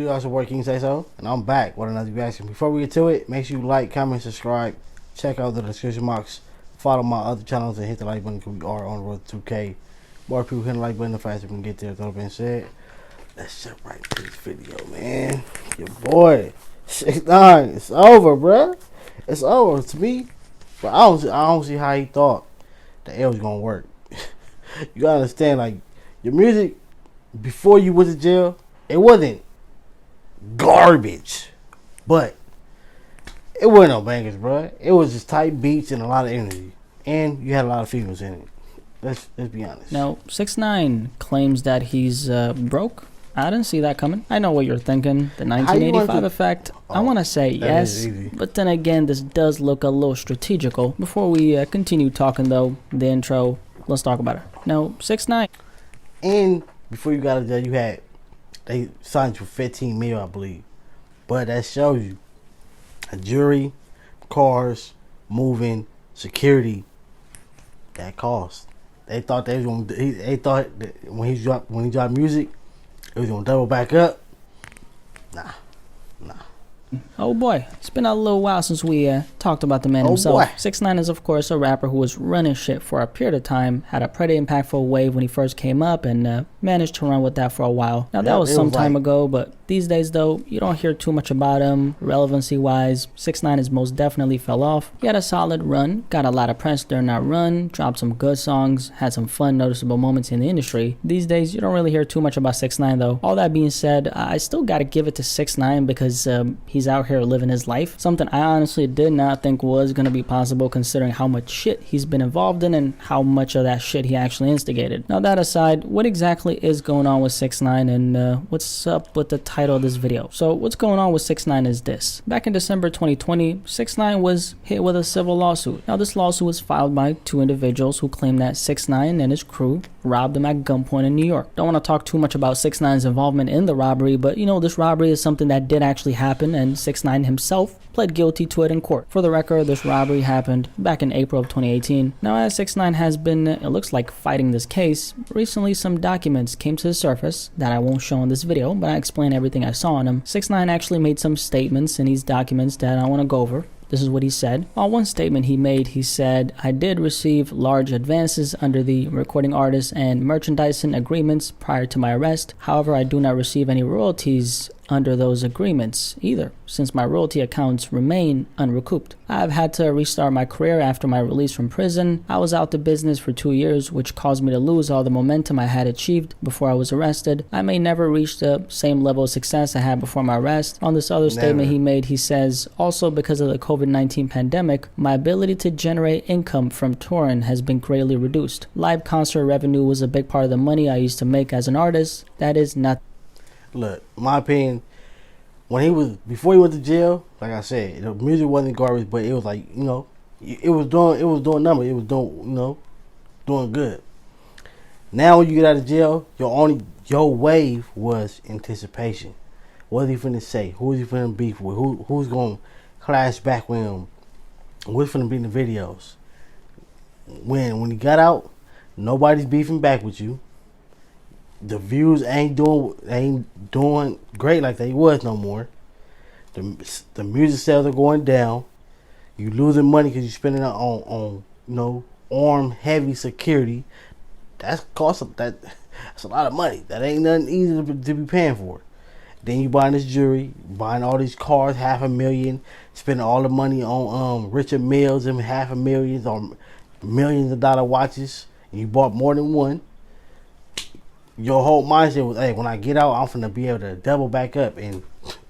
do also work KiingSaySo, and I'm back with another reaction. Before we get to it, make sure you like, comment, subscribe, check out the description box, follow my other channels, and hit the like button because we are on the road to 2K. More people hitting the like button, the faster we can get there. With all being said, let's jump right to this video, man. Your boy 6IX9, it's over, bruh. It's over to me, but I don't see how he thought the L was gonna work. You gotta understand, like, your music before you went to jail, it wasn't garbage, but it wasn't no bangers, bro. It was just tight beats and a lot of energy, and you had a lot of females in it. Let's be honest. Now, 6IX9INE claims that he's broke. I didn't see that coming. I know what you're thinking. The 1985 effect. I want to say yes, but then again, this does look a little strategical. Before we continue talking, though, the intro, let's talk about it. Now, 6IX9INE. And before you got to jail, they signed you for 15 million, I believe. But that shows you a jury, cars, moving, security. That cost. They thought they was gonna. They thought that when he dropped music, it was gonna double back up. Nah. Oh boy, it's been a little while since we talked about the man himself. 6IX9INE is of course a rapper who was running shit for a period of time, had a pretty impactful wave when he first came up, and managed to run with that for a while. Now that was some time ago, but these days though, you don't hear too much about him. Relevancy wise, 6IX9INE has most definitely fell off. He had a solid run, got a lot of press during that run, dropped some good songs, had some fun noticeable moments in the industry. These days you don't really hear too much about 6IX9INE though. All that being said, I still gotta give it to 6IX9INE because he's out here living his life, something I honestly did not think was going to be possible considering how much shit he's been involved in and how much of that shit he actually instigated. Now that aside, what exactly is going on with 6IX9INE and what's up with the title of this video? So what's going on with 6IX9INE is this. Back in December 2020, 6IX9INE was hit with a civil lawsuit. Now this lawsuit was filed by two individuals who claim that 6IX9INE and his crew robbed him at gunpoint in New York. Don't want to talk too much about 6IX9INE's involvement in the robbery, but you know, this robbery is something that did actually happen, and 6IX9INE himself pled guilty to it in court. For the record, this robbery happened back in April of 2018. Now, as 6IX9INE has been, it looks like, fighting this case, recently some documents came to the surface that I won't show in this video, but I explain everything I saw in them. 6IX9INE actually made some statements in these documents that I want to go over. This is what he said. On one statement he made, he said, "I did receive large advances under the recording artist and merchandising agreements prior to my arrest. However, I do not receive any royalties under those agreements either, since my royalty accounts remain unrecouped. I've had to restart my career after my release from prison. I was out of business for 2 years, which caused me to lose all the momentum I had achieved before I was arrested. I may never reach the same level of success I had before my arrest." On this other statement he made, he says, "Also because of the COVID-19 pandemic, my ability to generate income from touring has been greatly reduced. Live concert revenue was a big part of the money I used to make as an artist. That is not..." Look, my opinion, before he went to jail, like I said, the music wasn't garbage, but it was like, you know, it was doing numbers, it was doing, you know, doing good. Now when you get out of jail, your wave was anticipation. What is he finna say? Who is he finna beef with? Who's gonna clash back with him? What's finna be in the videos? When he got out, nobody's beefing back with you. The views ain't doing great like they was no more. The music sales are going down. You losing money because you're spending it on you know, armed heavy security. That's a lot of money. That ain't nothing easy to be paying for. Then you buying this jewelry, buying all these cars, $500,000, spending all the money on Richard Milles and $500,000 on millions of dollar watches. And you bought more than one. Your whole mindset was, hey, when I get out, I'm finna be able to double back up, and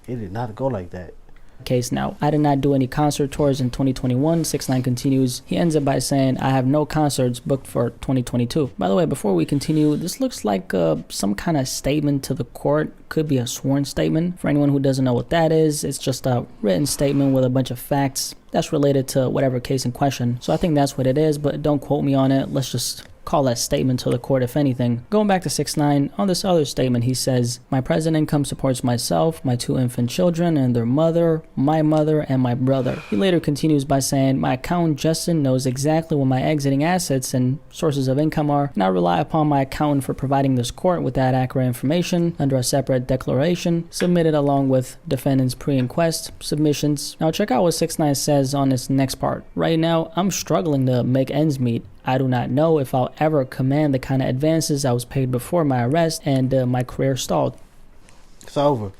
it did not go like that. Case now, I did not do any concert tours in 2021. 6IX9INE continues. He ends it by saying, "I have no concerts booked for 2022. By the way, before we continue, this looks like some kind of statement to the court. Could be a sworn statement. For anyone who doesn't know what that is, it's just a written statement with a bunch of facts that's related to whatever case in question. So I think that's what it is, but don't quote me on it. Let's just call that statement to the court, if anything. Going back to 6ix9ine, on this other statement, he says, my present income supports myself, my 2 infant children, and their mother, my mother, and my brother. He later continues by saying, my accountant Justin knows exactly what my exiting assets and sources of income are, and I rely upon my accountant for providing this court with that accurate information under a separate declaration submitted along with defendant's pre-inquest submissions. Now check out what 6ix9ine says on this next part. Right now, I'm struggling to make ends meet. I do not know if I'll ever command the kind of advances I was paid before my arrest and my career stalled. It's over.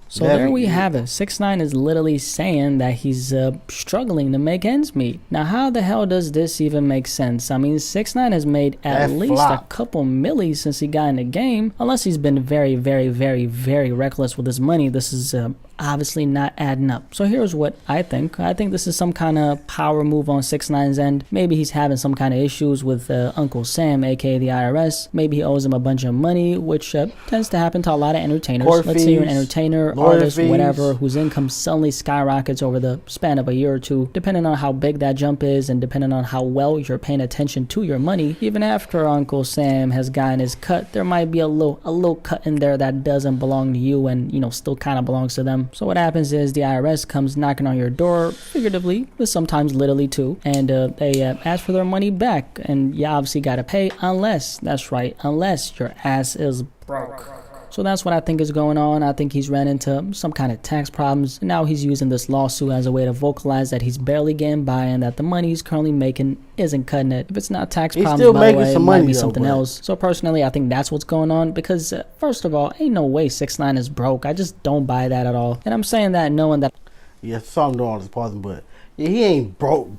So there we have it. 6ix9ine is literally saying that he's struggling to make ends meet. Now, how the hell does this even make sense? I mean, 6ix9ine has made at least a couple millis since he got in the game. Unless he's been very, very, very, very reckless with his money, this is obviously not adding up. So here's what I think. I think this is some kind of power move on 6ix9ine's end. Maybe he's having some kind of issues with Uncle Sam, aka the IRS. Maybe he owes him a bunch of money, which tends to happen to a lot of entertainers. Let's say you're an entertainer, artist, whatever, whose income suddenly skyrockets over the span of a year or two, depending on how big that jump is and depending on how well you're paying attention to your money. Even after Uncle Sam has gotten his cut, there might be a little cut in there that doesn't belong to you and, you know, still kind of belongs to them. So what happens is the IRS comes knocking on your door, figuratively, but sometimes literally too, and they ask for their money back, and you obviously gotta pay unless, that's right, unless your ass is broke. So that's what I think is going on. I think he's ran into some kind of tax problems. And now he's using this lawsuit as a way to vocalize that he's barely getting by and that the money he's currently making isn't cutting it. If it's not tax problems, by the way, it might be something else. So personally, I think that's what's going on because, first of all, ain't no way 6ix9ine is broke. I just don't buy that at all. And I'm saying that knowing that... Yeah, something going on this part, but yeah, he ain't broke.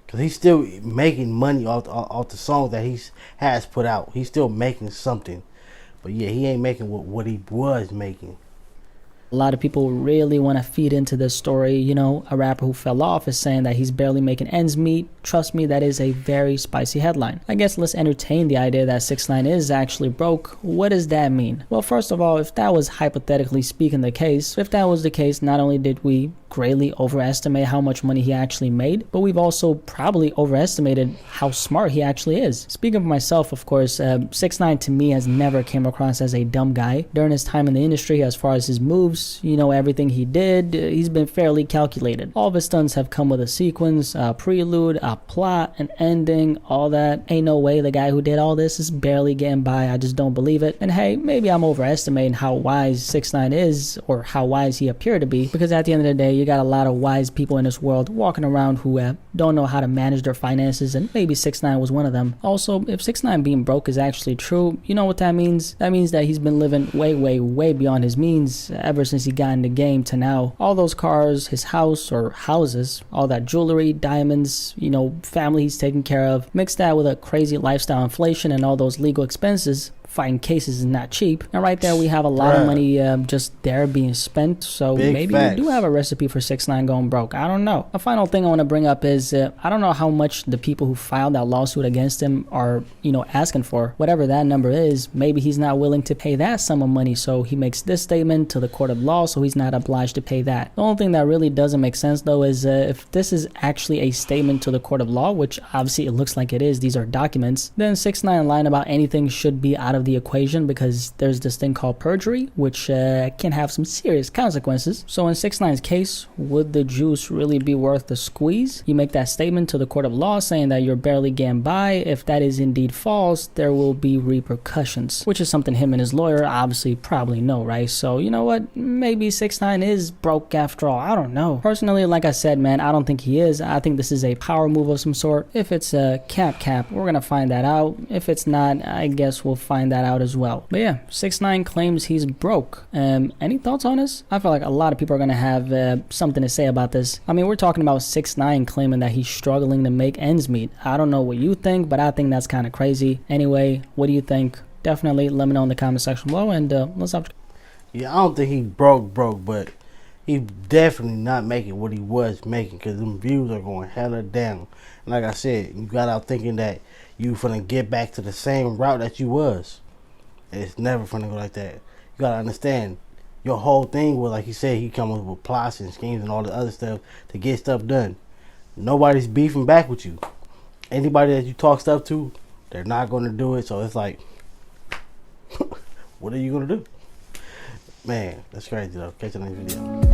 Because he's still making money off the songs that he has put out. He's still making something. But yeah, he ain't making what he was making. A lot of people really want to feed into this story. You know, a rapper who fell off is saying that he's barely making ends meet. Trust me, that is a very spicy headline. I guess let's entertain the idea that 6ix9ine is actually broke. What does that mean? Well, first of all, if that was hypothetically speaking the case, not only did we greatly overestimate how much money he actually made, but we've also probably overestimated how smart he actually is. Speaking for myself, of course, 6ix9ine to me has never came across as a dumb guy. During his time in the industry, as far as his moves, you know, everything he did, he's been fairly calculated. All of his stunts have come with a sequence, a prelude, a plot, an ending, all that. Ain't no way the guy who did all this is barely getting by. I just don't believe it. And hey, maybe I'm overestimating how wise 6ix9ine is, or how wise he appeared to be, because at the end of the day, you got a lot of wise people in this world walking around who don't know how to manage their finances, and maybe 6ix9ine was one of them. Also, if 6ix9ine being broke is actually true, you know what that means? That means that he's been living way beyond his means ever since he got in the game to now. All those cars, his house or houses, all that jewelry, diamonds, you know, family he's taking care of, mix that with a crazy lifestyle inflation and all those legal expenses. Fighting cases is not cheap. And right there we have a lot of money just there being spent. So maybe we do have a recipe for 6ix9ine going broke. I don't know. A final thing I want to bring up is I don't know how much the people who filed that lawsuit against him are, you know, asking for. Whatever that number is, maybe he's not willing to pay that sum of money, so he makes this statement to the court of law, so he's not obliged to pay that. The only thing that really doesn't make sense though is if this is actually a statement to the court of law, which obviously it looks like it is, these are documents, then 6ix9ine lying about anything should be out of the equation, because there's this thing called perjury, which can have some serious consequences. So in 6ix9ine's case, would the juice really be worth the squeeze? You make that statement to the court of law saying that you're barely getting by. If that is indeed false, there will be repercussions, which is something him and his lawyer obviously probably know, right? So you know what, maybe 6ix9ine is broke after all. I don't know. Personally, like I said, man, I don't think he is. I think this is a power move of some sort. If it's a cap, we're gonna find that out. If it's not, I guess we'll find that out as well. But yeah, 6ix9ine claims he's broke. Any thoughts on this? I feel like a lot of people are gonna have something to say about this. I mean, we're talking about 6ix9ine claiming that he's struggling to make ends meet. I don't know what you think, but I think that's kind of crazy. Anyway, what do you think? Definitely let me know in the comment section below, and let's have. Yeah, I don't think he broke, but he definitely not making what he was making, because them views are going hella down. And like I said, you got out thinking that you finna get back to the same route that you was. It's never finna go like that. You gotta understand, your whole thing was, like he said, he come up with plots and schemes and all the other stuff to get stuff done. Nobody's beefing back with you. Anybody that you talk stuff to, They're not going to do it. So it's like, what are you going to do? Man, that's crazy though. Catch you in the next video.